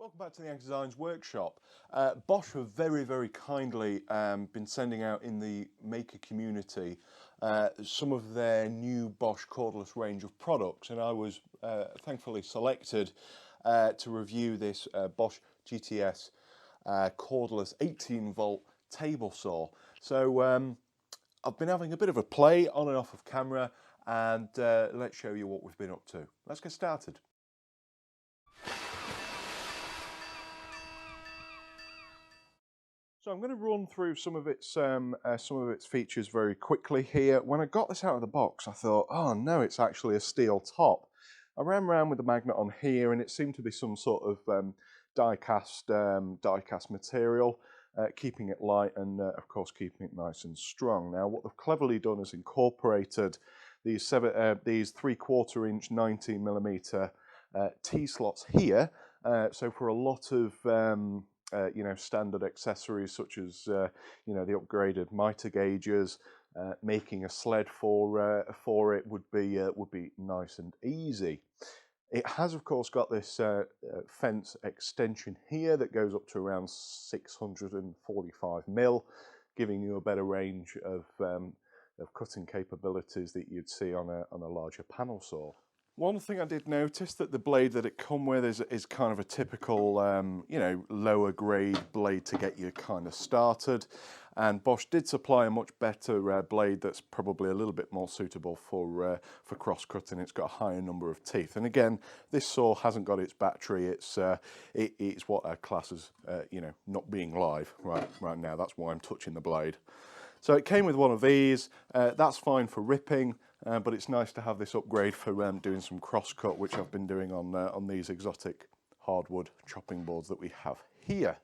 Welcome back to the Ag Designs Workshop. Bosch have very kindly been sending out in the maker community some of their new Bosch cordless range of products, and I was thankfully selected to review this Bosch GTS cordless 18-volt table saw. So I've been having a bit of a play on and off of camera, and let's show you what we've been up to. Let's get started. So I'm going to run through some of its features very quickly here. When I got this out of the box, I thought, oh no, it's actually a steel top. I ran around with the magnet on here, and it seemed to be some sort of die-cast material, keeping it light and of course keeping it nice and strong. Now, what they've cleverly done is incorporated these 3/4 inch 19mm T-slots here. So for a lot of standard accessories such as the upgraded mitre gauges, making a sled for it would be nice and easy. It has, of course, got this fence extension here that goes up to around 645mm, giving you a better range of cutting capabilities that you'd see on a larger panel saw. One thing I did notice that the blade that it come with is kind of a typical, lower grade blade to get you kind of started. And Bosch did supply a much better blade that's probably a little bit more suitable for cross-cutting. It's got a higher number of teeth. And again, this saw hasn't got its battery. It's what our class is, not being live right now. That's why I'm touching the blade. So it came with one of these. That's fine for ripping, but it's nice to have this upgrade for doing some cross-cut, which I've been doing on these exotic hardwood chopping boards that we have here.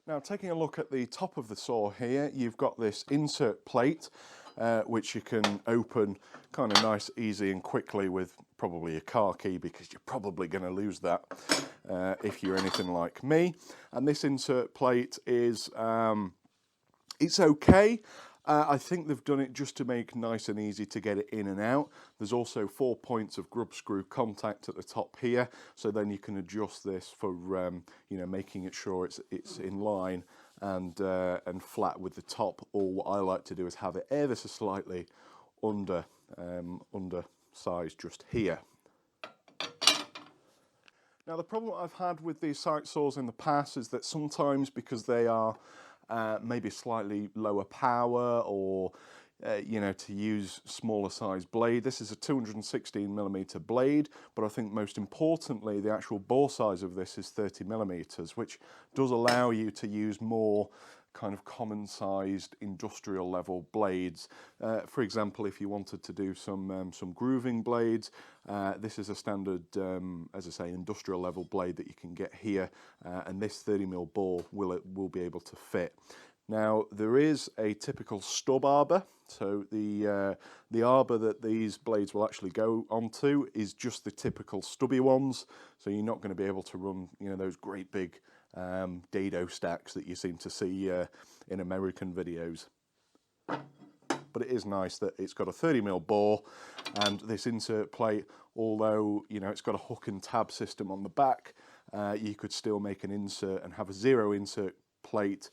Now, taking a look at the top of the saw here, you've got this insert plate, which you can open kind of nice, easy and quickly with probably a car key, because you're probably going to lose that if you're anything like me. And this insert plate is, it's okay. I think they've done it just to make nice and easy to get it in and out. There's also 4 points of grub screw contact at the top here, so then you can adjust this for making it sure it's in line and flat with the top. Or what I like to do is have it ever so slightly undersized just here. Now, the problem I've had with these site saws in the past is that sometimes, because they are maybe slightly lower power, or to use smaller size blade. This is a 216mm blade, but I think most importantly the actual bore size of this is 30mm, which does allow you to use more kind of common sized industrial level blades. For example, if you wanted to do some grooving blades, this is a standard, as I say, industrial level blade that you can get here, and this 30mm bore will be able to fit. Now, there is a typical stub arbor, so the arbor that these blades will actually go onto is just the typical stubby ones, so you're not going to be able to run those great big dado stacks that you seem to see in American videos. But it is nice that it's got a 30mm bore, and this insert plate, although it's got a hook and tab system on the back, you could still make an insert and have a zero insert plate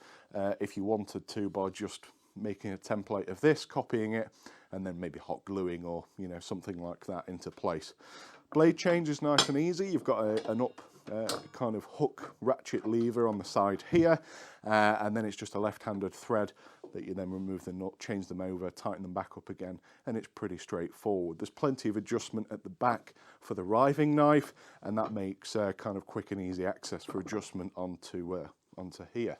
if you wanted to, by just making a template of this, copying it, and then maybe hot gluing or something like that into place. Blade change is nice and easy. You've got an up kind of hook ratchet lever on the side here, and then it's just a left-handed thread that you then remove the nut, change them over, tighten them back up again, and it's pretty straightforward. There's plenty of adjustment at the back for the riving knife, and that makes kind of quick and easy access for adjustment onto here.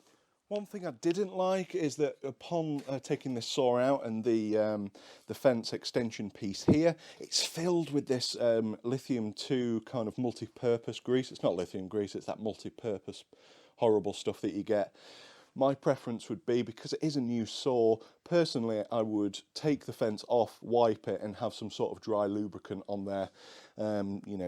One thing I didn't like is that upon taking this saw out and the fence extension piece here, it's filled with this lithium 2 kind of multi-purpose grease. It's not lithium grease, it's that multi-purpose horrible stuff that you get. My preference would be, because it is a new saw, personally I would take the fence off, wipe it, and have some sort of dry lubricant on there,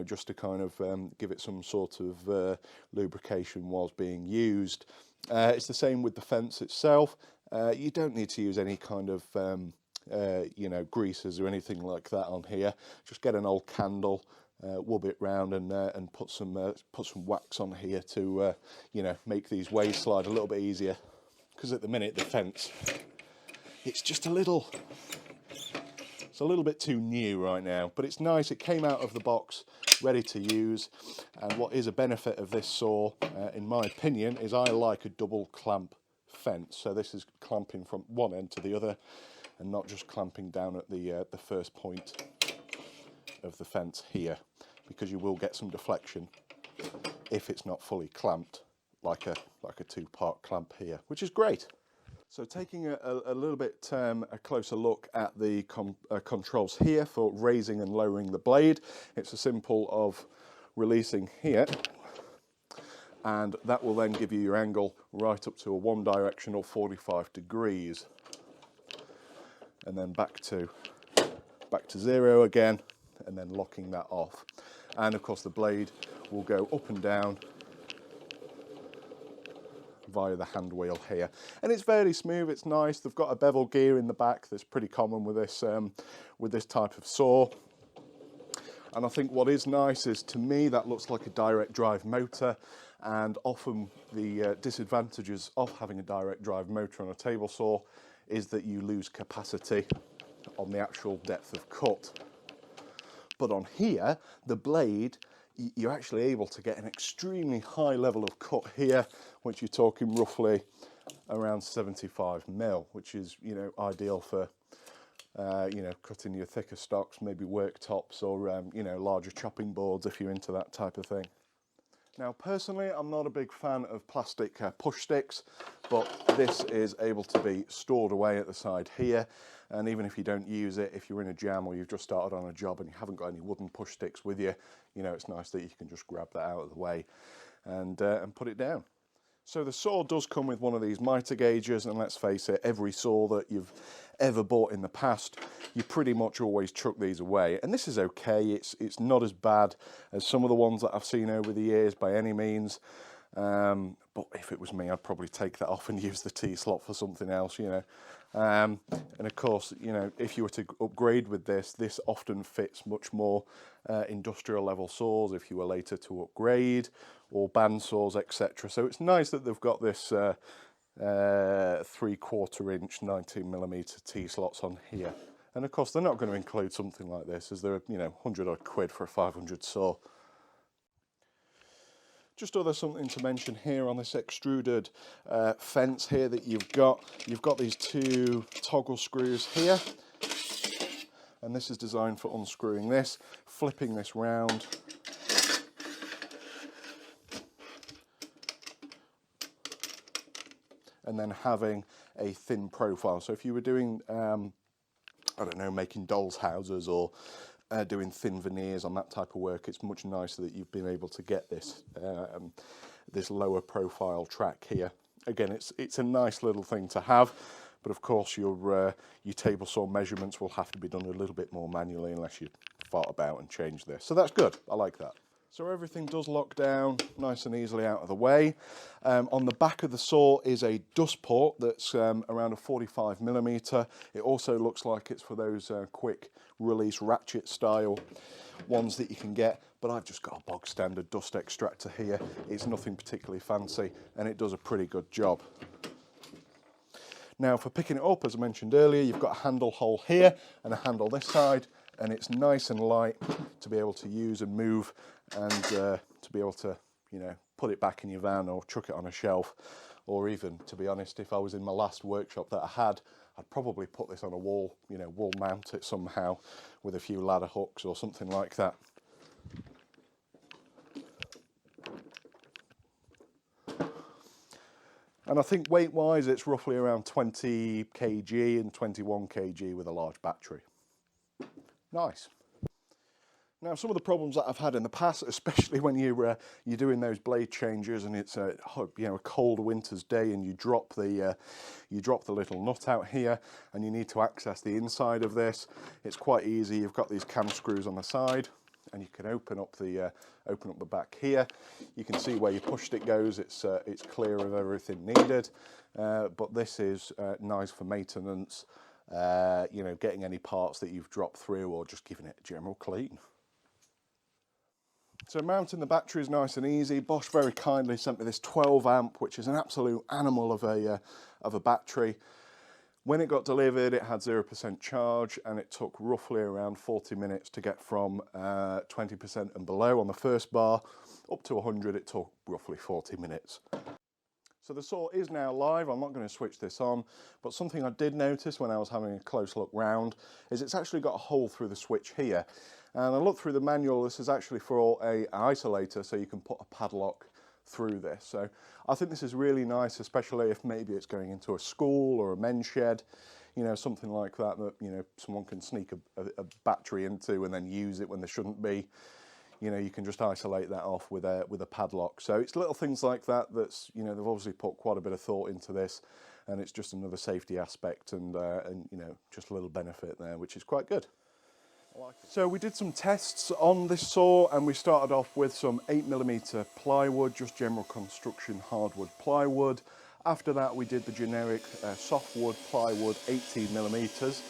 just to kind of give it some sort of lubrication whilst being used. It's the same with the fence itself. You don't need to use any kind of greases or anything like that on here. Just get an old candle, wub it round and put some wax on here to you know, make these ways slide a little bit easier, because at the minute the fence, it's just a little bit too new right now, but it's nice. It came out of the box ready to use, and what is a benefit of this saw, in my opinion, is I like a double clamp fence. So this is clamping from one end to the other and not just clamping down at the first point of the fence here, because you will get some deflection if it's not fully clamped like a two-part clamp here, which is great. So taking a little bit a closer look at the controls here for raising and lowering the blade. It's a simple of releasing here, and that will then give you your angle right up to a one directional 45 degrees, and then back to 0 again, and then locking that off. And of course the blade will go up and down via the hand wheel here, and it's very smooth. It's nice. They've got a bevel gear in the back that's pretty common with this type of saw. And I think what is nice is, to me, that looks like a direct drive motor, and often the disadvantages of having a direct drive motor on a table saw is that you lose capacity on the actual depth of cut. But on here, the blade, you're actually able to get an extremely high level of cut here, which you're talking roughly around 75 mil, which is, you know, ideal for you know, cutting your thicker stocks, maybe worktops, or you know, larger chopping boards if you're into that type of thing. Now personally, I'm not a big fan of plastic push sticks, but this is able to be stored away at the side here, and even if you don't use it, if you're in a jam or you've just started on a job and you haven't got any wooden push sticks with you, you know, it's nice that you can just grab that out of the way and put it down. So the saw does come with one of these mitre gauges, and let's face it, every saw that you've ever bought in the past, you pretty much always chuck these away. And this is okay. It's not as bad as some of the ones that I've seen over the years by any means. But if it was me, I'd probably take that off and use the T-slot for something else, you know. And of course, you know, if you were to upgrade with this often fits much more industrial level saws if you were later to upgrade, or band saws, etc. So it's nice that they've got this 3/4 inch 19mm T-slots on here. And of course, they're not going to include something like this, as they're, you know, 100 odd quid for a 500 saw. Just something to mention here on this extruded fence here that you've got these two toggle screws here, and this is designed for unscrewing this, flipping this round, and then having a thin profile. So if you were doing I don't know, making dolls' houses or doing thin veneers on that type of work, it's much nicer that you've been able to get this this lower profile track here. Again, it's a nice little thing to have, but of course your table saw measurements will have to be done a little bit more manually unless you fart about and change this. So that's good. I like that. So everything does lock down nice and easily out of the way. On the back of the saw is a dust port that's around a 45mm. It also looks like it's for those quick release ratchet style ones that you can get, but I've just got a bog standard dust extractor here. It's nothing particularly fancy, and it does a pretty good job. Now for picking it up, as I mentioned earlier, you've got a handle hole here and a handle this side, and it's nice and light to be able to use and move, and to be able to, you know, put it back in your van or chuck it on a shelf, or even, to be honest, if I was in my last workshop that I had, I'd probably put this on a wall, you know, wall mount it somehow with a few ladder hooks or something like that. And I think weight-wise, it's roughly around 20 kg and 21 kg with a large battery. Nice. Now, some of the problems that I've had in the past, especially when you're doing those blade changes and it's a cold winter's day and you drop the little nut out here and you need to access the inside of this, it's quite easy. You've got these cam screws on the side, and you can open up the back here. You can see where your push stick goes. It's clear of everything needed, but this is nice for maintenance. You know, getting any parts that you've dropped through, or just giving it a general clean. So mounting the battery is nice and easy. Bosch very kindly sent me this 12 amp, which is an absolute animal of a battery. When it got delivered, it had 0% charge, and it took roughly around 40 minutes to get from 20% and below on the first bar up to 100. It took roughly 40 minutes. So the saw is now live. I'm not going to switch this on, but something I did notice when I was having a close look round is it's actually got a hole through the switch here. And I looked through the manual, this is actually for an isolator, so you can put a padlock through this. So I think this is really nice, especially if maybe it's going into a school or a men's shed, you know, something like that, you know, someone can sneak a battery into and then use it when they shouldn't be. You know, you can just isolate that off with a padlock. So it's little things like that that's, you know, they've obviously put quite a bit of thought into this, and it's just another safety aspect and you know, just a little benefit there, which is quite good. So we did some tests on this saw, and we started off with some 8mm plywood, just general construction hardwood plywood. After that we did the generic softwood plywood 18mm,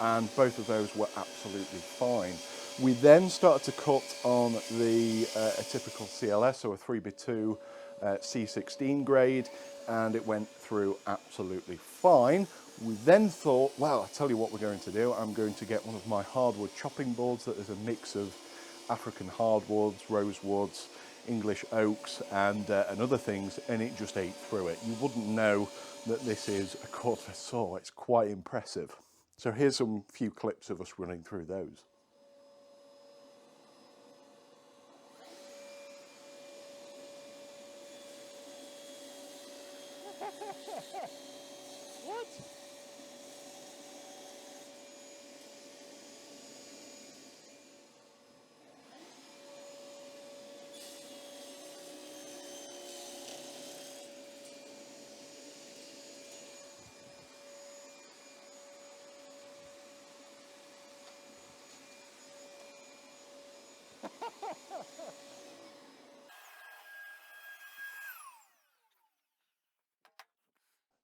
and both of those were absolutely fine. We then started to cut on the a typical CLS, so a 3x2 C16 grade, and it went through absolutely fine. We then thought, well, I'll tell you what we're going to do. I'm going to get one of my hardwood chopping boards that is a mix of African hardwoods, rosewoods, English oaks, and other things, and it just ate through it. You wouldn't know that this is a cordless saw. It's quite impressive. So here's some few clips of us running through those. What?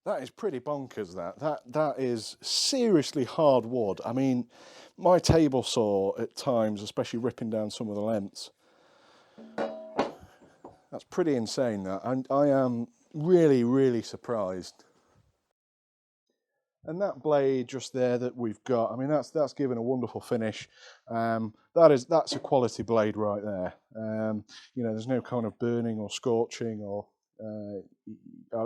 That is pretty bonkers, that is seriously hard wood. I mean, my table saw at times, especially ripping down some of the lengths, that's pretty insane, that. And I am really, really surprised. And that blade just there that we've got, I mean, that's given a wonderful finish. That's a quality blade right there. You know, there's no kind of burning or scorching, or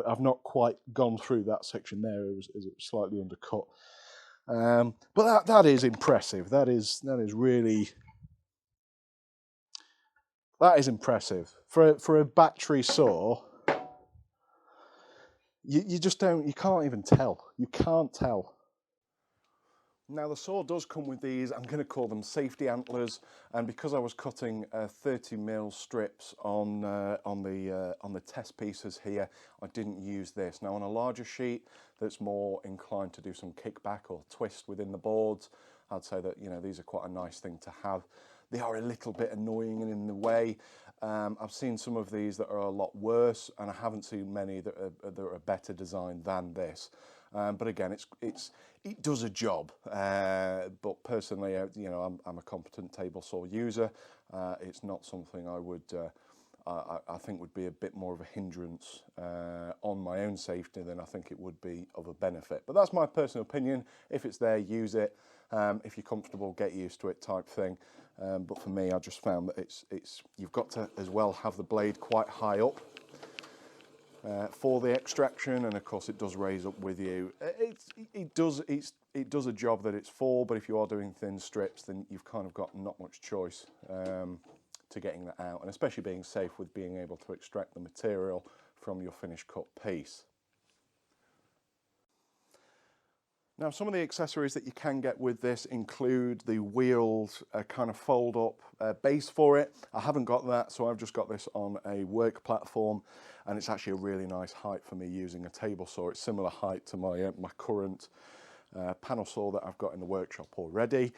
I've not quite gone through that section there. It was slightly undercut. But that is impressive. That is really, that is impressive for a battery saw. You just don't, you can't even tell. You can't tell. Now the saw does come with these, I'm going to call them safety antlers, and because I was cutting 30mm strips on the test pieces here, I didn't use this. Now on a larger sheet that's more inclined to do some kickback or twist within the boards, I'd say that, you know, these are quite a nice thing to have. They are a little bit annoying and in the way. I've seen some of these that are a lot worse, and I haven't seen many that are better designed than this. But again, it does a job. But personally, you know, I'm a competent table saw user. It's not something I would, I think would be a bit more of a hindrance on my own safety than I think it would be of a benefit. But that's my personal opinion. If it's there, use it. If you're comfortable, get used to it, type thing. But for me, I just found that you've got to as well have the blade quite high up for the extraction, and of course it does raise up with you. It does a job that it's for, but if you are doing thin strips, then you've kind of got not much choice to getting that out, and especially being safe with being able to extract the material from your finished cut piece. Now, some of the accessories that you can get with this include the wheels kind of fold up base for it. I haven't got that, so I've just got this on a work platform, and it's actually a really nice height for me using a table saw. It's similar height to my current panel saw that I've got in the workshop already.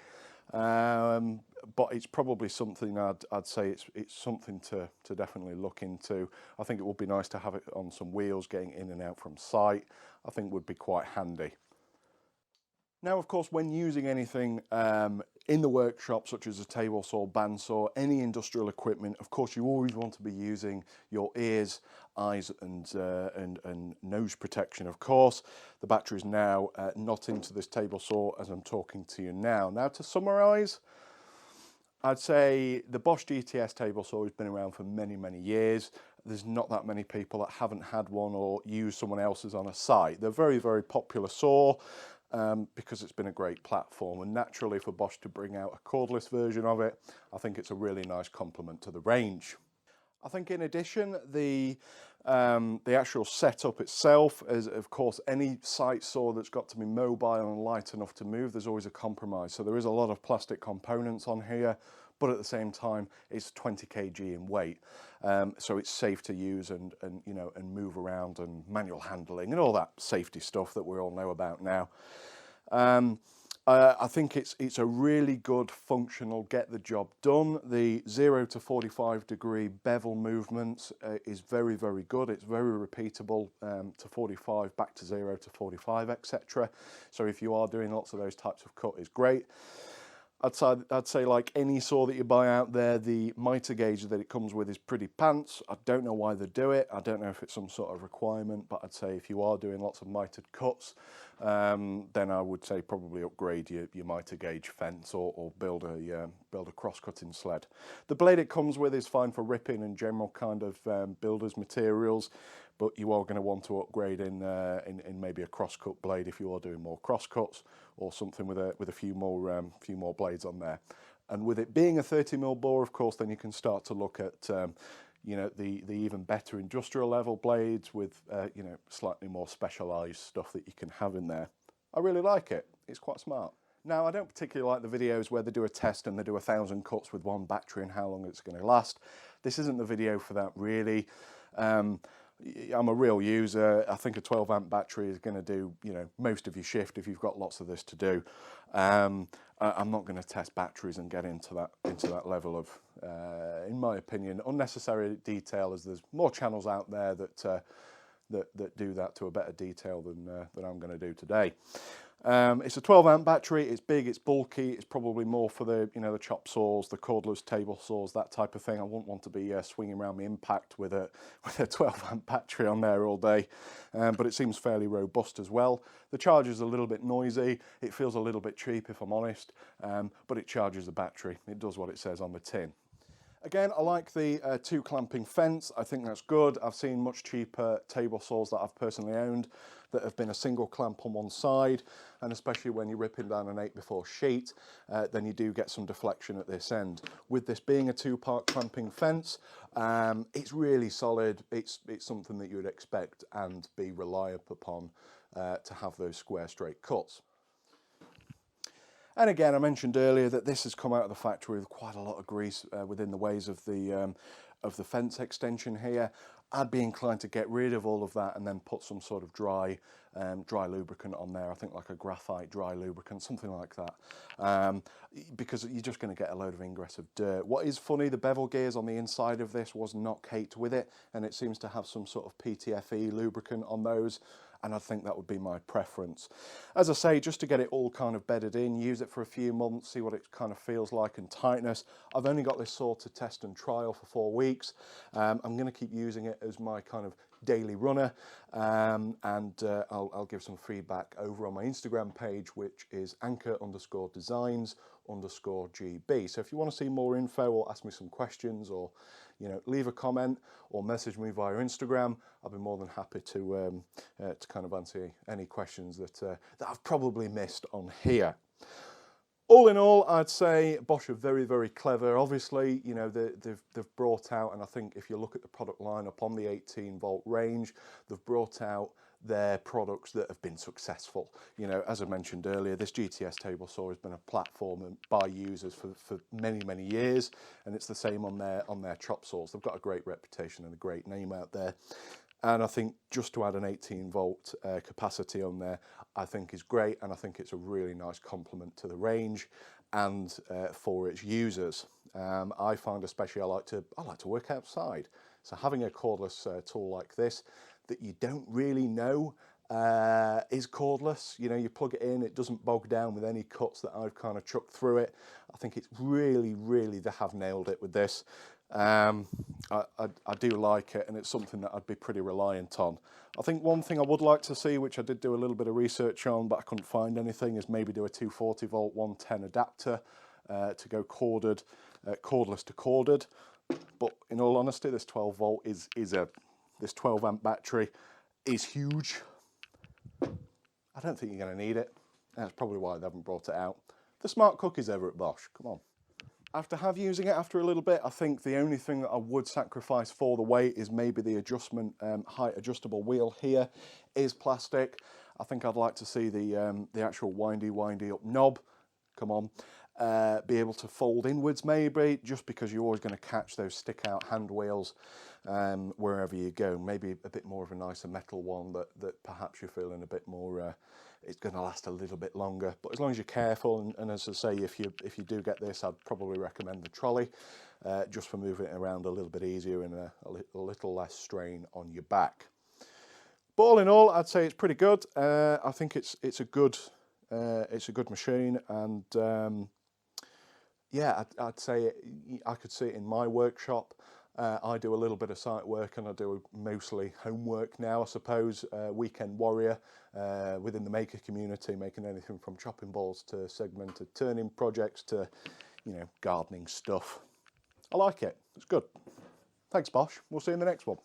But it's probably something I'd say it's something to definitely look into. I think it would be nice to have it on some wheels getting in and out from site. I think would be quite handy. Now, of course, when using anything in the workshop, such as a table saw, bandsaw, any industrial equipment, of course, you always want to be using your ears, eyes, and nose protection. Of course, the battery is now not into this table saw as I'm talking to you now. Now, to summarise, I'd say the Bosch GTS table saw has been around for many, many years. There's not that many people that haven't had one or used someone else's on a site. They're very, very popular saw because it's been a great platform, and naturally for Bosch to bring out a cordless version of it, I think it's a really nice complement to the range. I think in addition, the actual setup itself is, of course, any site saw that's got to be mobile and light enough to move, there's always a compromise. So there is a lot of plastic components on here, but at the same time, it's 20 kg in weight. So it's safe to use and move around, and manual handling and all that safety stuff that we all know about now. I think it's a really good functional get the job done. The 0 to 45 degree bevel movement is very, very good. It's very repeatable, to 45, back to 0 to 45, etc. So if you are doing lots of those types of cut, is great. I'd say like any saw that you buy out there, the mitre gauge that it comes with is pretty pants. I don't know why they do it. I don't know if it's some sort of requirement, but I'd say if you are doing lots of mitred cuts, then I would say probably upgrade your mitre gauge fence or build a cross-cutting sled. The blade it comes with is fine for ripping and general kind of builders materials, but you are going to want to upgrade in maybe a cross-cut blade if you are doing more cross-cuts, or something with a few more blades on there. And with it being a 30mm bore, of course, then you can start to look at the even better industrial level blades with slightly more specialised stuff that you can have in there. I really like it. It's quite smart. Now, I don't particularly like the videos where they do a test and they do 1,000 cuts with one battery and how long it's going to last. This isn't the video for that, really. I'm a real user. I think a 12 amp battery is going to do most of your shift if you've got lots of this to do. I'm not going to test batteries and get into that level of, in my opinion, unnecessary detail, as there's more channels out there that do that to a better detail than I'm going to do today. It's a 12 amp battery. It's big, it's bulky. It's probably more for the the chop saws, the cordless table saws, that type of thing. I wouldn't want to be swinging around my Impact with a 12 amp battery on there all day. But it seems fairly robust as well. The charge is a little bit noisy. It feels a little bit cheap, if I'm honest. But it charges the battery. It does what it says on the tin. Again, I like the two clamping fence. I think that's good. I've seen much cheaper table saws that I've personally owned that have been a single clamp on one side, and especially when you're ripping down an 8x4 sheet, then you do get some deflection at this end. With this being a two-part clamping fence, it's really solid. It's something that you would expect and be relied upon to have those square, straight cuts. And again, I mentioned earlier that this has come out of the factory with quite a lot of grease within the ways of the fence extension here. I'd be inclined to get rid of all of that and then put some sort of dry lubricant on there. I think like a graphite dry lubricant, something like that, because you're just going to get a load of ingress of dirt. What is funny, the bevel gears on the inside of this was not caked with it, and it seems to have some sort of PTFE lubricant on those, and I think that would be my preference. As I say, just to get it all kind of bedded in, use it for a few months, see what it kind of feels like and tightness. I've only got this saw to test and trial for 4 weeks. I'm going to keep using it as my kind of daily runner, and I'll give some feedback over on my Instagram page, which is anchor_designs_GB. So if you want to see more info or ask me some questions, or leave a comment or message me via Instagram, I'll be more than happy to kind of answer any questions that I've probably missed on here. All in all, I'd say Bosch are very, very clever. Obviously, they've brought out, and I think if you look at the product lineup on the 18-volt range, they've brought out their products that have been successful. As I mentioned earlier, this GTS table saw has been a platform by users for many, many years, and it's the same on their chop saws. They've got a great reputation and a great name out there. And I think just to add an 18-volt capacity on there, I think is great, and I think it's a really nice complement to the range and for its users. I find especially I like to work outside, so having a cordless tool like this that you don't really know Is cordless. You know, you plug it in, it doesn't bog down with any cuts that I've kind of chucked through it. I think it's really, they have nailed it with this. I do like it, and it's something that I'd be pretty reliant on. I think one thing I would like to see, which I did do a little bit of research on, but I couldn't find anything, is maybe do a 240 volt 110 adapter to go corded, cordless to corded. But in all honesty, this 12 volt this 12 amp battery is huge. I don't think you're going to need it. That's probably why they haven't brought it out. The smart cookies over at Bosch, come on. After using it after a little bit, I think the only thing that I would sacrifice for the weight is maybe the adjustment, height adjustable wheel here is plastic. I think I'd like to see the actual windy up knob, come on, be able to fold inwards maybe, just because you're always going to catch those stick out hand wheels wherever you go. Maybe a bit more of a nicer metal one that perhaps you're feeling a bit more, it's going to last a little bit longer. But as long as you're careful, and as I say, if you do get this, I'd probably recommend the trolley, just for moving it around a little bit easier and a little less strain on your back. But all in all, I'd say it's pretty good. I think it's a good machine, and yeah, I'd say I could see it in my workshop. I do a little bit of site work, and I do mostly homework now, I suppose. Weekend warrior within the maker community, making anything from chopping balls to segmented turning projects to, you know, gardening stuff. I like it. It's good. Thanks, Bosch. We'll see you in the next one.